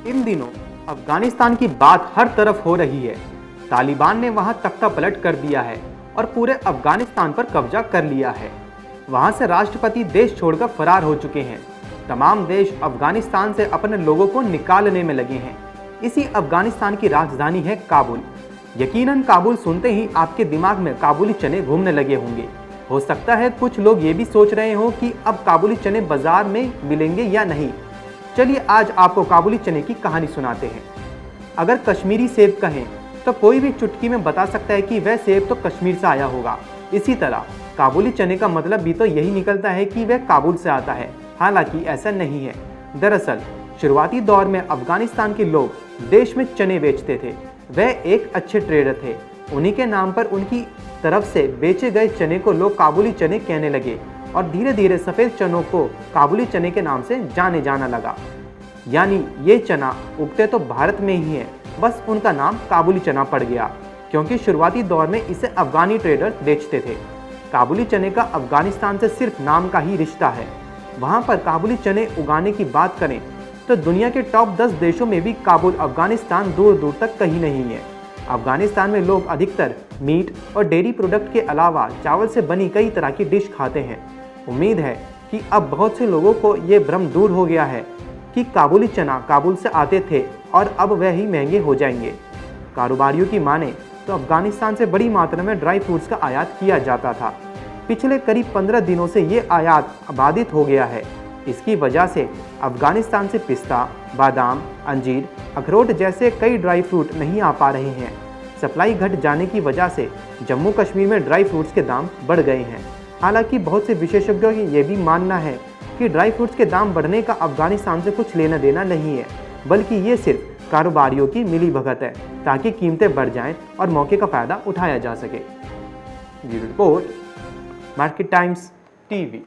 इन दिनों अफगानिस्तान की बात हर तरफ हो रही है। तालिबान ने वहां तख्ता पलट कर दिया है और पूरे अफगानिस्तान पर कब्जा कर लिया है। वहां से राष्ट्रपति देश छोड़कर फरार हो चुके हैं। तमाम देश अफगानिस्तान से अपने लोगों को निकालने में लगे हैं। इसी अफगानिस्तान की राजधानी है काबुल। यकीनन काबुल सुनते ही आपके दिमाग में काबुली चने घूमने लगे होंगे। हो सकता है कुछ लोग ये भी सोच रहे हो कि अब काबुली चने बाजार में मिलेंगे या नहीं। चलिए आज आपको काबुली चने की कहानी सुनाते हैं। अगर कश्मीरी सेब कहें तो कोई भी चुटकी में बता सकता है कि वह सेब तो कश्मीर से आया होगा। इसी तरह काबुली चने का मतलब भी तो यही निकलता है कि वह काबुल से आता है। हालांकि ऐसा नहीं है। दरअसल शुरुआती दौर में अफगानिस्तान के लोग देश में चने बेचते थे। वह एक अच्छे ट्रेडर थे। उन्हीं के नाम पर उनकी तरफ से बेचे गए चने को लोग काबुली चने कहने लगे और धीरे धीरे सफ़ेद चनों को काबुली चने के नाम से जाने जाना लगा। यानी ये चना उगते तो भारत में ही है, बस उनका नाम काबुली चना पड़ गया क्योंकि शुरुआती दौर में इसे अफगानी ट्रेडर्स बेचते थे। काबुली चने का अफगानिस्तान से सिर्फ नाम का ही रिश्ता है। वहाँ पर काबुली चने उगाने की बात करें तो दुनिया के टॉप 10 देशों में भी काबुल अफगानिस्तान दूर दूर तक कहीं नहीं है। अफगानिस्तान में लोग अधिकतर मीट और डेयरी प्रोडक्ट के अलावा चावल से बनी कई तरह की डिश खाते हैं। उम्मीद है कि अब बहुत से लोगों को ये भ्रम दूर हो गया है कि काबुली चना काबुल से आते थे और अब वह ही महंगे हो जाएंगे। कारोबारियों की माने तो अफगानिस्तान से बड़ी मात्रा में ड्राई फ्रूट्स का आयात किया जाता था। पिछले करीब 15 दिनों से ये आयात बाधित हो गया है। इसकी वजह से अफगानिस्तान से पिस्ता, बादाम, अंजीर, अखरोट जैसे कई ड्राई फ्रूट नहीं आ पा रहे हैं। सप्लाई घट जाने की वजह से जम्मू कश्मीर में ड्राई फ्रूट्स के दाम बढ़ गए हैं। हालांकि बहुत से विशेषज्ञों का ये भी मानना है कि ड्राई फ्रूट्स के दाम बढ़ने का अफगानिस्तान से कुछ लेना देना नहीं है, बल्कि ये सिर्फ कारोबारियों की मिलीभगत है ताकि कीमतें बढ़ जाएं और मौके का फ़ायदा उठाया जा सके। Bureau report, market times TV.